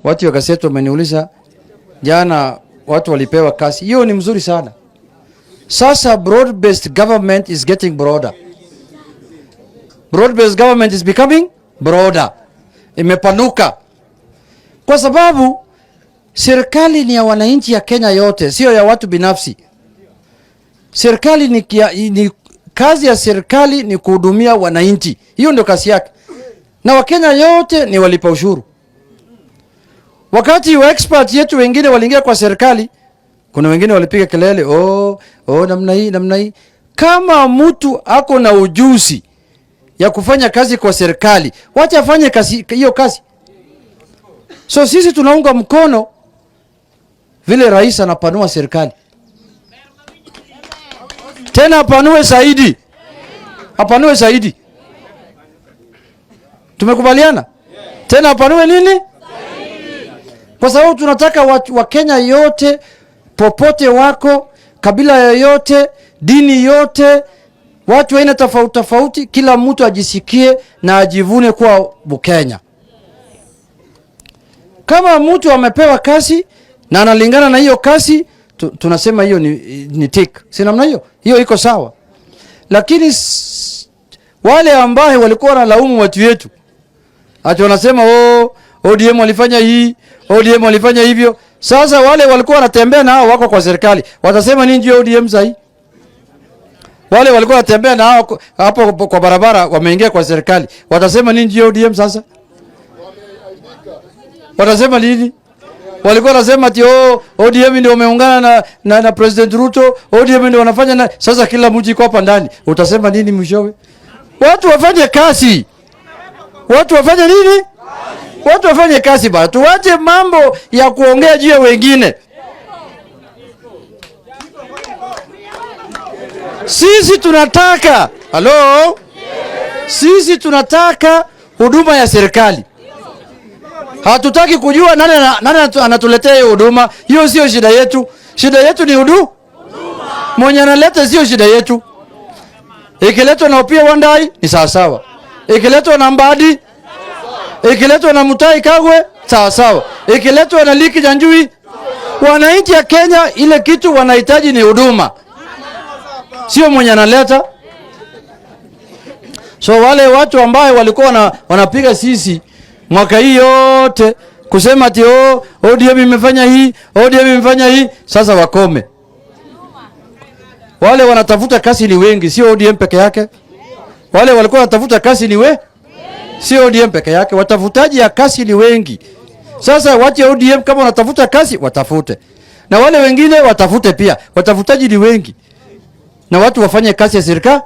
Watu wa gazeti wameniuliza jana watu walipewa kazi. Hiyo ni mzuri sana. Sasa broad based government is getting broader. Broad based government is becoming broader. Imepanuka. Kwa sababu serikali ni ya wananchi ya Kenya yote, sio ya watu binafsi. Serikali ni kazi ya serikali ni kuhudumia wananchi. Hiyo ndio kazi yake. Na Wakenya yote ni walipa ushuru. Wakati wa expert yetu wengine waliingia kwa serikali, kuna wengine walipiga kelele, namna hii. Kama mtu ako na ujuzi ya kufanya kazi kwa serikali, wacha afanye hiyo kazi. So sisi tunaunga mkono vile rais anapanua serikali. Tena apanue zaidi. Apanue zaidi. Tumekubaliana? Tena apanue nini? Kwa sababu tunataka wa Kenya yote, popote wako, kabila yoyote, dini yote, watu wa aina tofauti tofauti, kila mtu ajisikie na ajivune kuwa Mkenya. Kama mtu amepewa kazi na analingana na hiyo kazi, tunasema hiyo ni tick. Si namna hiyo? Hiyo iko sawa. Lakini wale ambao walikuwa wanalaumu watu wetu, ati wanasema ODM walifanya hii, ODM walifanya hivyo. Sasa wale walikuwa wanatembea nao wako kwa serikali, watasema nini juu ODM sahi? Wale walikuwa wanatembea nao hapo kwa barabara wameingia kwa serikali, watasema nini juu ODM sasa? Watasema nini? Walikuwa wanasema ati ODM ndio wameungana na President Ruto, ODM ndio wanafanya sasa kila mji iko hapa ndani. Utasema nini mwishowe? Watu wafanye kazi. Watu wafanye nini? Watu wafanye kazi bana. Tuache mambo ya kuongea juu ya wengine. Sisi tunataka, Sisi tunataka huduma ya serikali. Hatutaki kujua nani anatuletea hiyo huduma. Hiyo sio shida yetu. Shida yetu ni huduma. Mwenye analeta sio shida yetu. Ikiletwa na Opiyo Wandayi ni sawa sawa. Ikiletwa na Mbadi, ikiletwa na Mutahi Kagwe, sawa sawa. Ikiletwa na Liki Nyanjui, wananchi ya Kenya ile kitu wanahitaji ni huduma. Sio mwenye analeta. So wale watu ambao walikuwa wanapiga sisi mwaka hii yote kusema ati ODM imefanya hii, ODM imefanya hii, sasa wakome. Wale wanatafuta kazi ni wengi, sio ODM peke yake. Wale walikuwa wanatafuta kazi ni sio ODM peke yake, watafutaji ya kazi ni wengi. Sasa wache ODM kama wanatafuta kazi watafute. Na wale wengine watafute pia, watafutaji ni wengi. Na watu wafanye kazi ya serikali.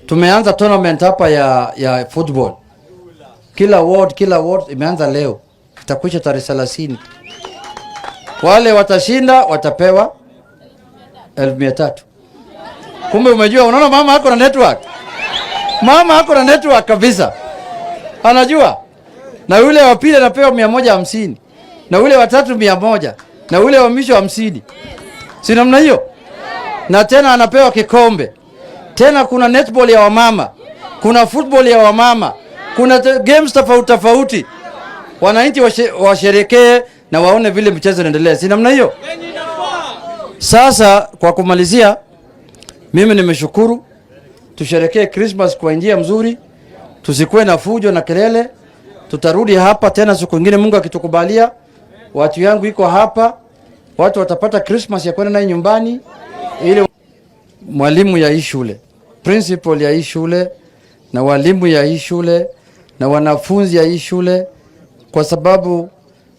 Tumeanza tournament hapa ya football. Kila ward imeanza leo. Itakwisha tarehe 30. Wale watashinda watapewa 1300. Kumbe umejua, unaona mama hako na network. Mama hako na network kabisa. Anajua. Na yule wa pili anapewa 150. Na yule wa tatu 100. Na yule wa mwisho 50. Si namna hiyo? Na tena anapewa kikombe. Tena kuna netball ya wamama. Kuna football ya wamama. Kuna games tofauti. Wananchi washerekee na waone vile mchezo unaendelea. Si namna hiyo? Sasa kwa kumalizia, mimi nimeshukuru. Tusherekee Christmas kwa njia mzuri. Tusikuwe na fujo na kelele. Tutarudi hapa tena siku nyingine Mungu akitukubalia. Watu yangu iko hapa. Watu watapata Christmas ya kwenda naye nyumbani. Ile mwalimu ya hii shule, principal ya hii shule, na walimu ya hii shule, na wanafunzi ya hii shule, kwa sababu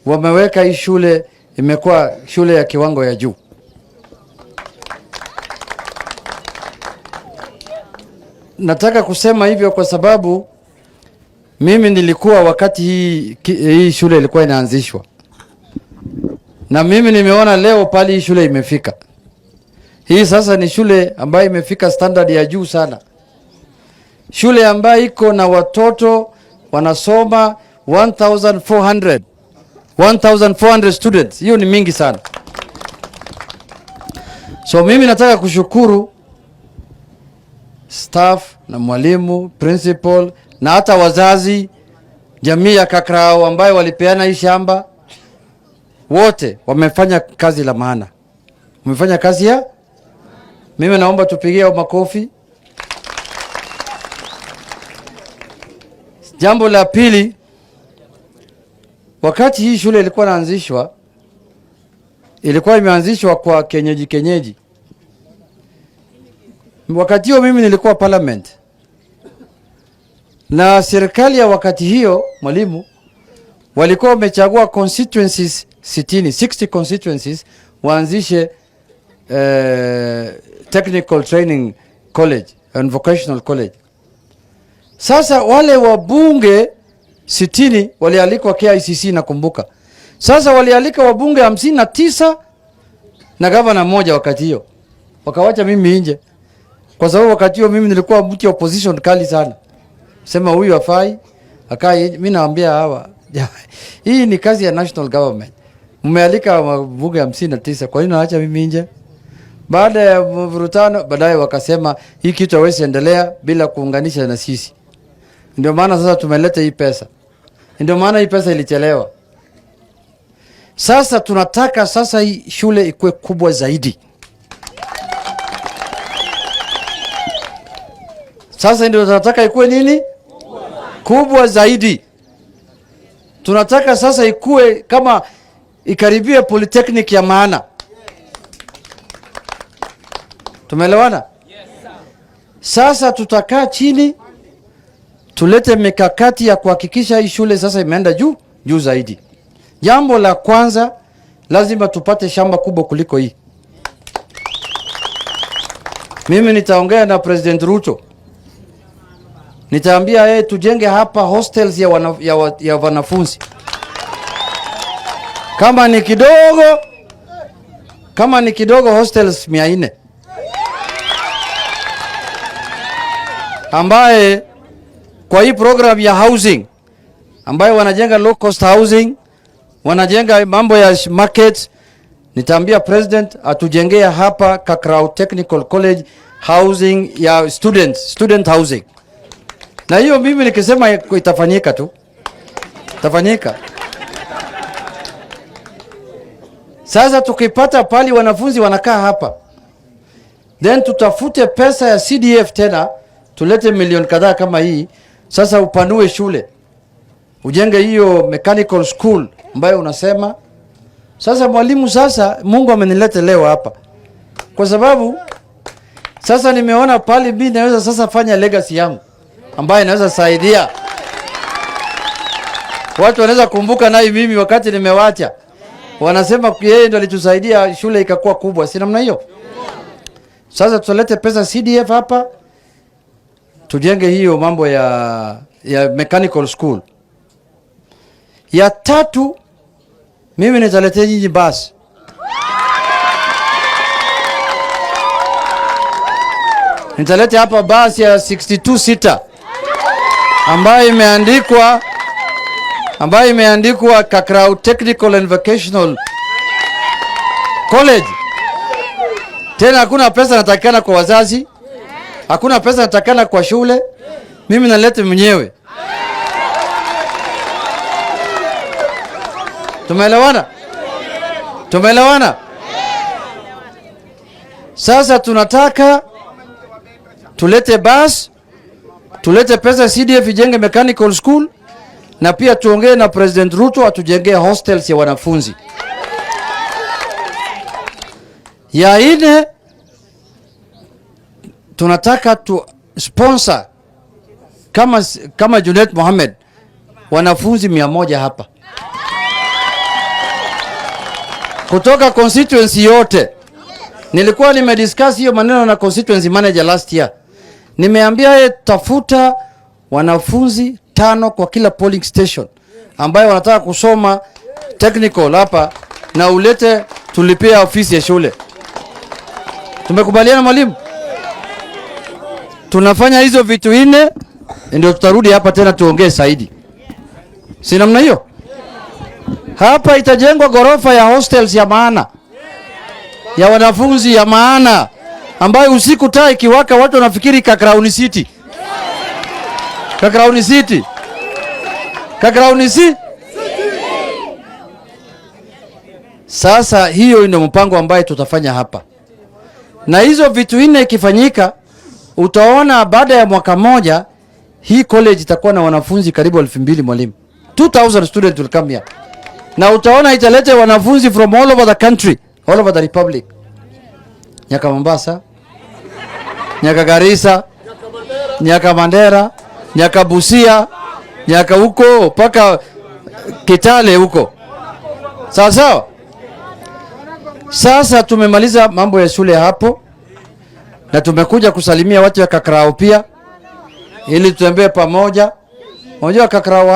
wameweka hii shule imekuwa shule ya kiwango ya juu. Nataka kusema hivyo kwa sababu mimi nilikuwa wakati hii shule ilikuwa inaanzishwa. Na mimi nimeona leo pali hii shule imefika. Hii sasa ni shule ambayo imefika standard ya juu sana. Shule ambayo iko na watoto wanasoma 1400 students. Hiyo ni mingi sana. So mimi nataka kushukuru staff na mwalimu, principal na hata wazazi jamii ya Kakrao ambayo walipeana hii shamba, wote wamefanya kazi la maana. Wamefanya kazi ya, mimi naomba tupigie makofi. Jambo la pili, wakati hii shule ilikuwa inaanzishwa, ilikuwa imeanzishwa kwa kenyeji. Wakati huo mimi nilikuwa parliament. Na serikali ya wakati hiyo, mwalimu, walikuwa wamechagua constituencies 60 constituencies waanzishe technical training college and vocational college. Sasa wale wabunge 60 walialikwa KICC, nakumbuka. Sasa walialika wabunge 59 na gavana mmoja wakati hiyo. Wakawacha mimi nje. Kwa sababu wakati huo mimi nilikuwa mtu wa opposition kali sana. Sema huyu afai, akai, mimi naambia hawa. Hii ni kazi ya national government. Mmealika wabunge 59, kwa nini naacha mimi nje? Baada ya mvurutano, baadaye wakasema hii kitu haiwezi endelea bila kuunganisha na sisi. Ndio maana sasa tumeleta hii pesa. Ndio maana hii pesa ilichelewa. Sasa tunataka sasa hii shule ikuwe kubwa zaidi. Sasa ndio tunataka ikuwe nini? Kubwa zaidi. Tunataka sasa ikuwe kama ikaribie polytechnic ya maana. Tumeelewana? Sasa tutakaa chini tulete mikakati ya kuhakikisha hii shule sasa imeenda juu zaidi. Jambo la kwanza, lazima tupate shamba kubwa kuliko hii. Mimi nitaongea na President Ruto. Nitaambia yeye tujenge hapa hostels ya wanafunzi. Kama ni kidogo hostels 400. Ambaye kwa hii program ya housing ambayo wanajenga low cost housing, wanajenga mambo ya market, nitaambia president atujengea hapa Kakrao Technical College housing ya student housing. Na hiyo mimi nikisema itafanyika tu. Itafanyika. Sasa tukipata pali wanafunzi wanakaa hapa, then tutafute pesa ya CDF tena, tulete milioni kadhaa kama hii. Sasa upanue shule, ujenge hiyo mechanical school ambayo unasema. Sasa mwalimu, sasa Mungu amenileta leo hapa kwa sababu sasa nimeona pali mimi naweza sasa fanya legacy yangu ambayo inaweza saidia watu, wanaweza kumbuka naye mimi wakati nimewacha, wanasema yeye ndo alitusaidia shule ikakuwa kubwa. Si namna hiyo? Sasa tulete pesa CDF hapa, tujenge hiyo mambo ya mechanical school. Ya tatu, mimi nitaletea nyinyi basi. Nitaleta hapa basi ya 62 seater ambayo imeandikwa Kakrao Technical and Vocational College. Tena hakuna pesa natakana kwa wazazi, hakuna pesa natakana kwa shule, mimi naleta mwenyewe. Tumeelewana? Tumeelewana? Sasa tunataka tulete bus, tulete pesa CDF ijenge mechanical school, na pia tuongee na President Ruto atujengee hostels ya wanafunzi. Ya ine, tunataka tu sponsor kama Junet Mohamed wanafunzi 100 hapa kutoka constituency yote. Nilikuwa nimediscuss hiyo maneno na constituency manager last year. Nimeambia yeye tafuta wanafunzi 5 kwa kila polling station ambayo wanataka kusoma technical hapa, na ulete tulipia ofisi ya shule. Tumekubaliana mwalimu? Tunafanya hizo vitu 4 ndio tutarudi hapa tena tuongee zaidi. Si namna hiyo? Hapa itajengwa gorofa ya hostels ya maana, ya wanafunzi ya maana, ambayo usiku taa ikiwaka watu wanafikiri Kakrauni City. Kakrauni City. Kakarao ni si. Sasa hiyo ndio mpango ambaye tutafanya hapa, na hizo vitu nne ikifanyika, utaona baada ya mwaka moja hii college itakuwa na wanafunzi karibu 2000 mwalimu. 2000 students will come here. Na utaona italeta wanafunzi from all over the country, all over the republic. Nyaka Mombasa, Nyaka Garissa, Nyaka Mandera, Nyaka Busia, Nyaka huko paka Kitale huko. Sawa sawa? Sasa tumemaliza mambo ya shule hapo, na tumekuja kusalimia watu wa Kakarao pia ili tutembee pamoja. Unajua Kakarao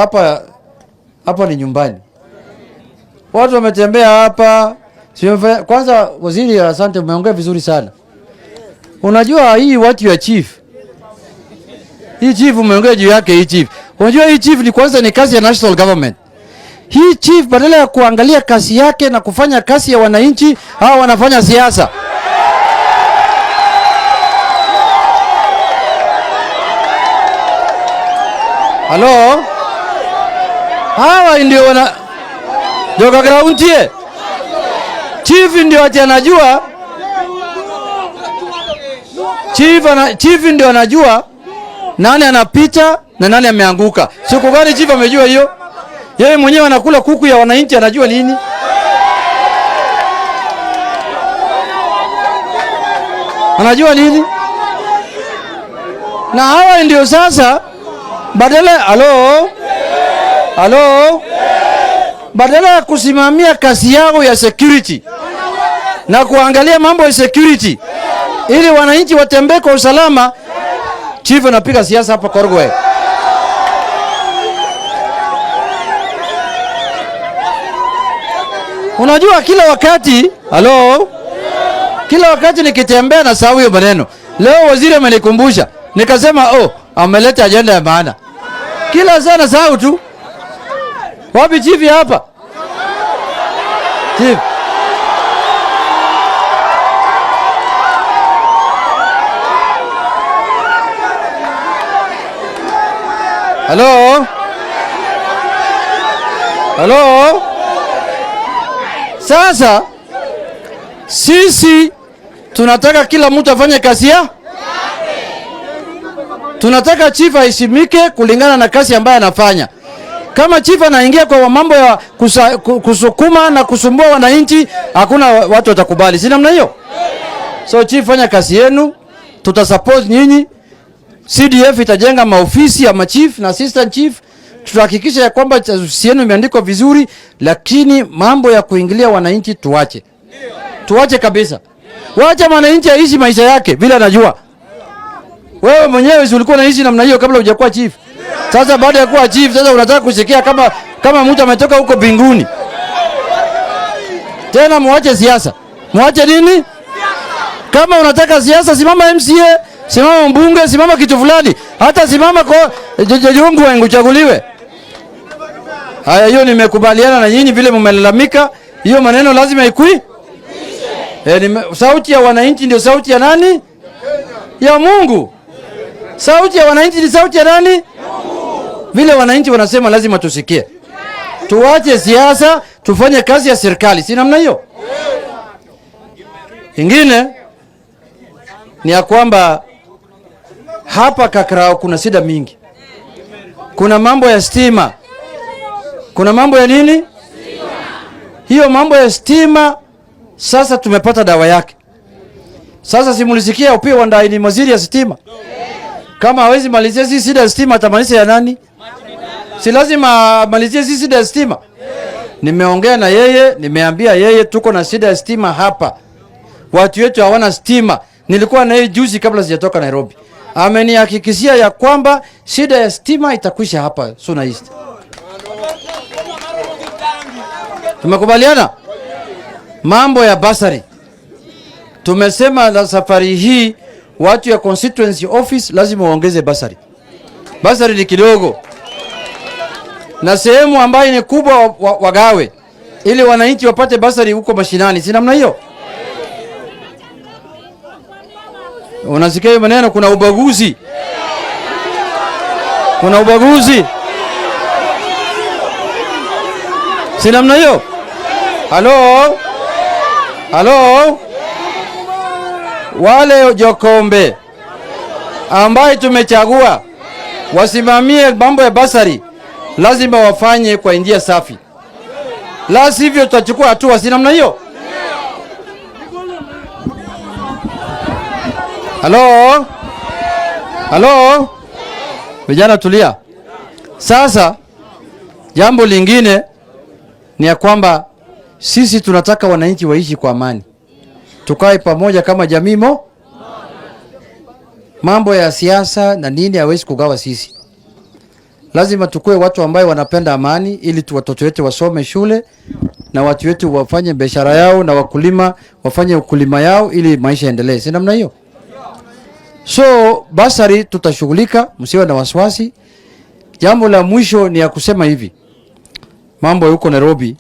hapa ni nyumbani. Watu wametembea hapa. Kwanza waziri, asante, umeongea vizuri sana. Unajua hii watu ya chief. Hii chief umeongea juu yake hii chief. Unajua hii chief ni kwanza ni kazi ya national government. Hii chief badala ya kuangalia kazi yake na kufanya kazi ya wananchi, hawa wanafanya siasa. Halo? Hawa ndio ndio Kakarao Chief ndio ati anajua. Chief ndio anajua nani anapita na nani ameanguka. Siku gani chief amejua hiyo? Yeye mwenyewe anakula kuku ya wananchi, anajua nini? Anajua nini? Na hawa ndio sasa badala badala ya kusimamia kazi yao ya security na kuangalia mambo ya security ili wananchi watembee kwa usalama, chief anapiga siasa hapa Korogwe. Unajua kila wakati kila wakati nikitembea na sahau hiyo maneno. Leo waziri amenikumbusha, nikasema ameleta agenda ya maana. Kila sana sahau tu. Wapi chief hapa? Chief. Halo? Sasa sisi tunataka kila mtu afanye kazi yake. Tunataka chief aheshimike kulingana na kazi ambayo anafanya. Kama chief anaingia kwa mambo ya kusukuma na kusumbua wananchi, hakuna watu watakubali. Si namna hiyo? So chief, fanya kazi yenu, tutasupport nyinyi. CDF itajenga maofisi ya machief na assistant chief. Tutahakikisha ya kwamba ofisi yenu imeandikwa vizuri, lakini mambo ya kuingilia wananchi tuache. Tuache kabisa. Wacha wananchi aishi maisha yake vile anajua. Wewe mwenyewe ulikuwa unaishi namna hiyo kabla hujakuwa chief. Sasa baada ya kuwa chief, sasa unataka kusikia kama mtu ametoka huko binguni. Tena muache siasa. Muache nini? Kama unataka siasa, simama MCA, simama mbunge, simama kitu fulani. Hata simama kwa Jongo wangu chaguliwe. Haya, hiyo nimekubaliana na nyinyi vile mmelalamika. Hiyo maneno lazima ikui. Sauti ya wananchi ndio sauti ya nani? Ya Mungu. Sauti ya wananchi ni sauti ya nani? Vile wananchi wanasema lazima tusikie. Tuache siasa, tufanye kazi ya serikali. Si namna hiyo? Ingine ni ya kwamba hapa Kakarao kuna shida mingi. Kuna mambo ya stima. Kuna mambo ya nini? Stima. Hiyo mambo ya stima sasa tumepata dawa yake. Sasa simulisikia upia Wandayi ni waziri ya stima. Kama hawezi malizia si shida ya stima, atamaliza ya nani? Si lazima malizia si shida ya stima. Nimeongea na yeye, nimeambia yeye tuko na shida ya stima hapa. Watu wetu hawana stima. Nilikuwa na yeye juzi kabla sijatoka Nairobi. Amenihakikishia ya kwamba shida ya stima itakwisha hapa Suna East. Tumekubaliana? Mambo ya basari. Tumesema la safari hii watu ya constituency office lazima waongeze basari. Basari ni kidogo. Na sehemu ambayo ni kubwa wagawe ili wananchi wapate basari huko mashinani. Si namna hiyo? Unasikia hiyo maneno, kuna ubaguzi. Kuna ubaguzi. Si namna hiyo? Halo? Halo? Wale Jokombe ambaye tumechagua wasimamie mambo ya basari lazima wafanye kwa njia safi. La sivyo tutachukua hatua, si namna hiyo? Halo? Halo? Vijana tulia. Sasa jambo lingine ni ya kwamba sisi tunataka wananchi waishi kwa amani. Tukae pamoja kama jamii Mambo ya siasa na nini hawezi kugawa sisi. Lazima tukue watu ambao wanapenda amani ili watoto wetu wasome shule na watu wetu wafanye biashara yao na wakulima wafanye ukulima yao ili maisha yaendelee. Si namna hiyo? So basari tutashughulika, msiwe na wasiwasi. Jambo la mwisho ni ya kusema hivi. Mambo yuko Nairobi